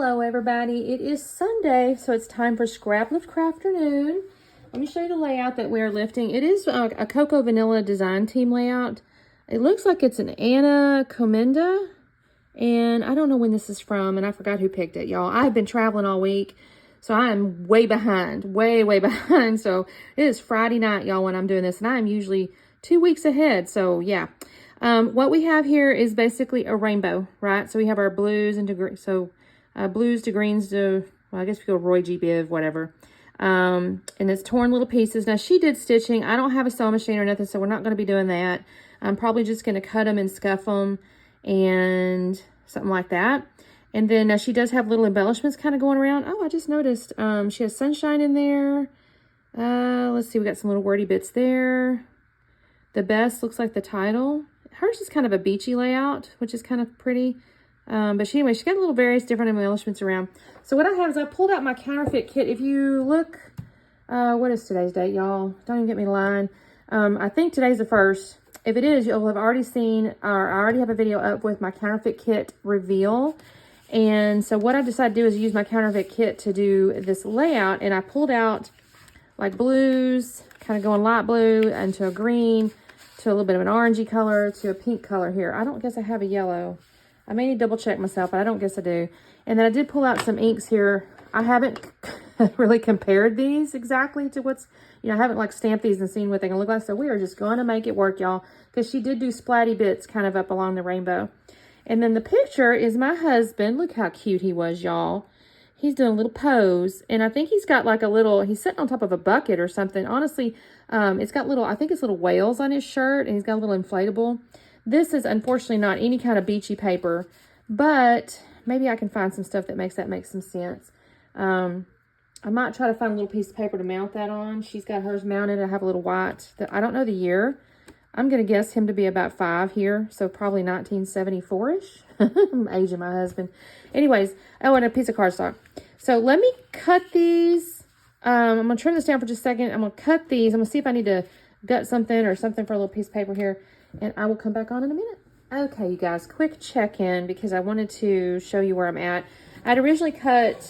Hello everybody, it is Sunday, so it's time for Scraplift Crafternoon. Let me show you the layout that we're lifting. It is a Cocoa Vanilla design team layout. It looks like it's an Anna Comenda, and I don't know when this is from, and I forgot who picked it, y'all. I've been traveling all week, so I am way behind, way behind. So it is Friday night, y'all, when I'm doing this, and I am usually 2 weeks ahead, so yeah. What we have here is basically a rainbow, right? So we have our blues and blues to greens to, well, I guess we go Roy G. Biv, whatever. And it's torn little pieces. Now, she did stitching. I don't have a sewing machine or nothing, so we're not going to be doing that. I'm probably just going to cut them and scuff them and something like that. And then she does have little embellishments kind of going around. Oh, I just noticed she has sunshine in there. Let's see, we got some little wordy bits there. The best looks like the title. Hers is kind of a beachy layout, which is kind of pretty. But anyway, she got little various different embellishments around. So what I have is I pulled out my counterfeit kit. If you look, what is today's date, y'all? Don't even get me lying. I think today's the 1st. If it is, you'll have already seen, or I already have a video up with my counterfeit kit reveal. And so what I decided to do is use my counterfeit kit to do this layout. And I pulled out like blues, kind of going light blue into a green, to a little bit of an orangey color, to a pink color here. I don't guess I have a yellow. I may need to double check myself, but I don't guess I do. And then I did pull out some inks here. I haven't really compared these exactly to what's, I haven't like stamped these and seen what they can look like. So we are just going to make it work, y'all, because she did do splatty bits kind of up along the rainbow. And then the picture is my husband. Look how cute he was, y'all. He's doing a little pose, and I think he's got like a little, he's sitting on top of a bucket or something. Honestly, it's got little, I think it's little whales on his shirt, and he's got a little inflatable. This is unfortunately not any kind of beachy paper, but maybe I can find some stuff that makes some sense. I might try to find a little piece of paper to mount that on. She's got hers mounted. I have a little white that I don't know the year. I'm going to guess him to be about 5 here, so probably 1974-ish. I'm aging my husband. Anyways, oh, and a piece of cardstock. So let me cut these. I'm going to turn this down for just a second. I'm going to cut these. I'm going to see if I need to gut something or something for a little piece of paper here, and I will come back on in a minute. Okay, you guys, quick check-in because I wanted to show you where I'm at. I'd originally cut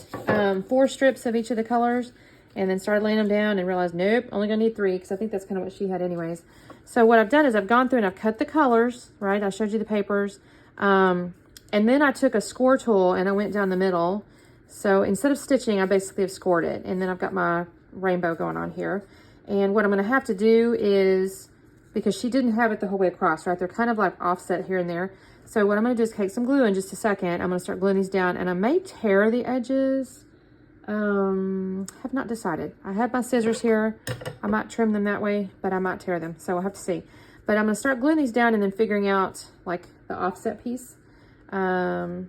4 strips of each of the colors and then started laying them down and realized, nope, only going to need 3 because I think that's kind of what she had anyways. So what I've done is I've gone through and I've cut the colors, right? I showed you the papers. And then I took a score tool and I went down the middle. So instead of stitching, I basically have scored it. And then I've got my rainbow going on here. And what I'm going to have to do is, because she didn't have it the whole way across, right? They're kind of like offset here and there. So what I'm going to do is take some glue in just a second. I'm going to start gluing these down, and I may tear the edges. Have not decided. I have my scissors here. I might trim them that way, but I might tear them. So we'll have to see. But I'm going to start gluing these down and then figuring out like the offset piece. And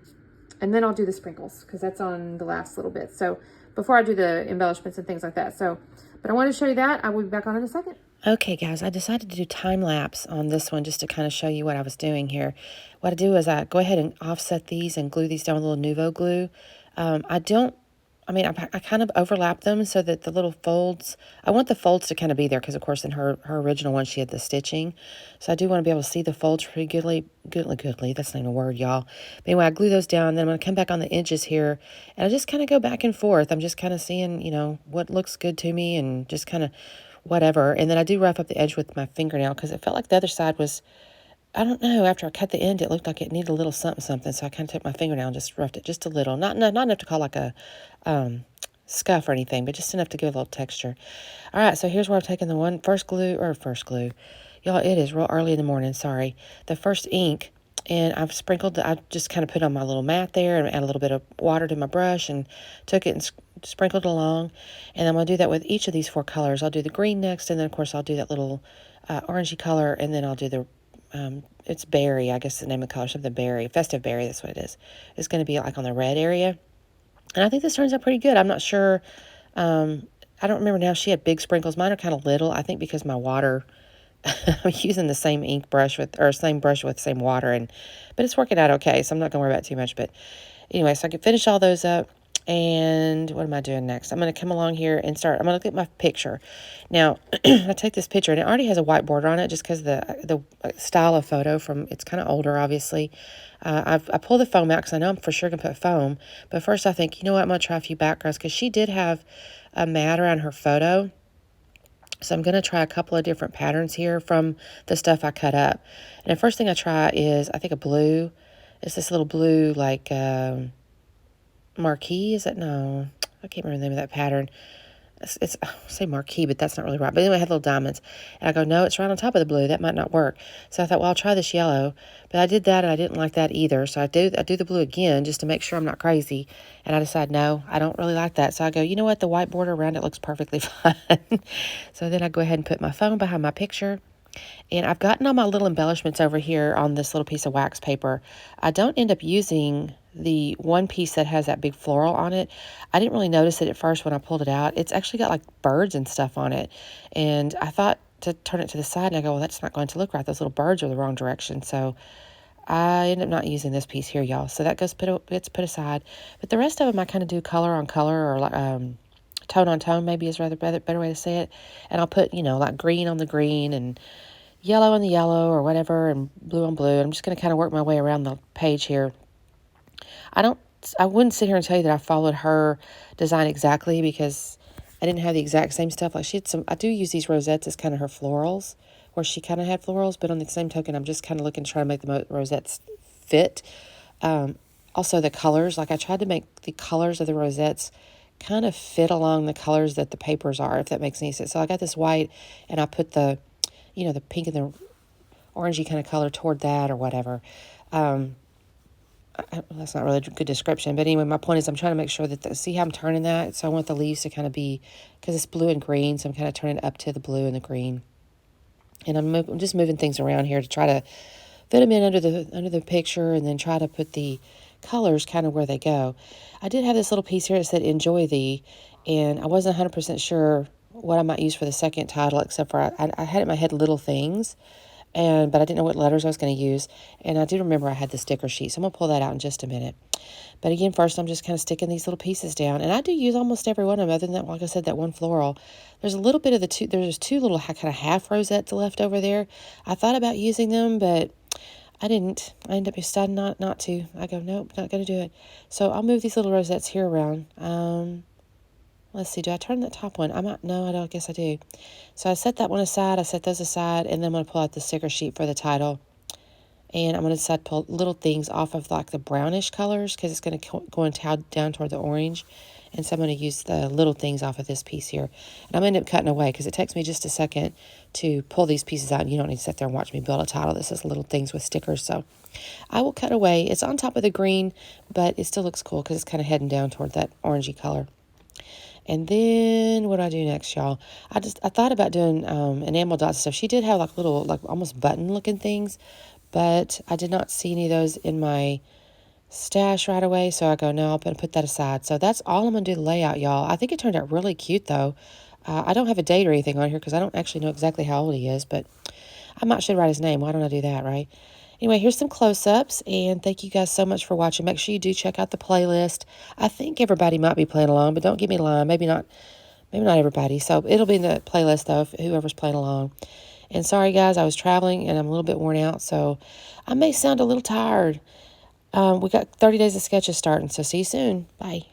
then I'll do the sprinkles because that's on the last little bit. So before I do the embellishments and things like that. So, but I want to show you that. I will be back on in a second. Okay, guys, I decided to do time lapse on this one just to kind of show you what I was doing here. What I do is I go ahead and offset these and glue these down with a little Nuvo glue. I kind of overlap them so that the little folds, I want the folds to kind of be there because, of course, in her original one, she had the stitching. So I do want to be able to see the folds pretty goodly. That's not even a word, y'all. But anyway, I glue those down. Then I'm going to come back on the edges here, and I just kind of go back and forth. I'm just kind of seeing, what looks good to me and just kind of whatever. And then I do rough up the edge with my fingernail because it felt like the other side was, I don't know, after I cut the end, it looked like it needed a little something. So I kind of took my fingernail and just roughed it just a little. Not enough to call like a scuff or anything, but just enough to give a little texture. All right, so here's where I'm taking the first glue. Y'all, it is real early in the morning, sorry. The first ink, and I just kind of put on my little mat there and add a little bit of water to my brush and took it and sprinkled it along. And I'm going to do that with each of these 4 colors. I'll do the green next, and then, of course, I'll do that little orangey color, and then I'll do the it's berry, I guess the name of the color, something berry, festive berry, that's what it is. It's going to be like on the red area. And I think this turns out pretty good. I'm not sure. I don't remember now. She had big sprinkles. Mine are kind of little, I think, because my water, I'm using the same same brush with same water, but it's working out okay, so I'm not going to worry about it too much. But anyway, so I can finish all those up. And what am I doing next? I'm going to come along here and I'm going to look at my picture. Now, I take this picture, and it already has a white border on it just because the style of photo it's kind of older, obviously. I pull the foam out because I know I'm for sure going to put foam. But first I think, you know what, I'm going to try a few backgrounds because she did have a mat around her photo. So I'm going to try a couple of different patterns here from the stuff I cut up. And the first thing I try is, I think, a blue. It's this little blue, like, marquee, is it? No, I can't remember the name of that pattern. I say marquee, but that's not really right. But anyway, it had little diamonds. And I go, no, it's right on top of the blue. That might not work. So I thought, well, I'll try this yellow. But I did that, and I didn't like that either. So I do the blue again just to make sure I'm not crazy. And I decide, no, I don't really like that. So I go, you know what? The white border around it looks perfectly fine. So then I go ahead and put my phone behind my picture. And I've gotten all my little embellishments over here on this little piece of wax paper. I don't end up using the one piece that has that big floral on it. I didn't really notice it at first when I pulled it out. It's actually got like birds and stuff on it. And I thought to turn it to the side, and I go, well, that's not going to look right. Those little birds are the wrong direction. So I end up not using this piece here, y'all. So that gets put aside. But the rest of them I kind of do color on color, or like tone on tone, maybe is rather better way to say it. And I'll put, like green on the green and yellow on the yellow or whatever, and blue on blue. I'm just going to kind of work my way around the page here. I wouldn't sit here and tell you that I followed her design exactly, because I didn't have the exact same stuff. Like, she had I do use these rosettes as kind of her florals, where she kind of had florals, but on the same token, I'm just kind of looking to try to make the rosettes fit. Also the colors, like I tried to make the colors of the rosettes kind of fit along the colors that the papers are, if that makes any sense. So I got this white, and I put the pink and the orangey kind of color toward that or whatever. That's not really a good description. But anyway, my point is I'm trying to make sure that, see how I'm turning that? So I want the leaves to kind of be, because it's blue and green, so I'm kind of turning it up to the blue and the green. And I'm just moving things around here to try to fit them in under the picture, and then try to put the colors kind of where they go. I did have this little piece here that said enjoy thee, and I wasn't 100% sure what I might use for the second title, except for I had in my head little things, but I didn't know what letters I was going to use. And I do remember I had the sticker sheet, so I'm going to pull that out in just a minute. But again, first I'm just kind of sticking these little pieces down, and I do use almost every one of them, other than that, like I said, that one floral. There's a little bit of there's two little kind of half rosettes left over there. I thought about using them, but I didn't. I ended up deciding not to. I go, nope, not going to do it. So I'll move these little rosettes here around. Let's see, do I turn that top one? No, I don't. I guess I do. So I set that one aside. I set those aside, and then I'm going to pull out the sticker sheet for the title. And I'm going to decide to pull little things off of like the brownish colors, because it's going to go down toward the orange. And so I'm going to use the little things off of this piece here. And I'm going to end up cutting away, because it takes me just a second to pull these pieces out. And you don't need to sit there and watch me build a title. This is little things with stickers. So I will cut away. It's on top of the green, but it still looks cool because it's kind of heading down toward that orangey color. And then what do I do next, y'all? I thought about doing enamel dots stuff. She did have like little, like almost button looking things, but I did not see any of those in my stash right away. So I go, no, I'm going to put that aside. So that's all I'm going to do the layout, y'all. I think it turned out really cute though. I don't have a date or anything on here because I don't actually know exactly how old he is, but I might should write his name. Why don't I do that, right? Anyway, here's some close-ups, and thank you guys so much for watching. Make sure you do check out the playlist. I think everybody might be playing along, but don't get me lying. Maybe not everybody. So it'll be in the playlist, though, whoever's playing along. And sorry, guys, I was traveling, and I'm a little bit worn out, so I may sound a little tired. We got 30 days of sketches starting, so see you soon. Bye.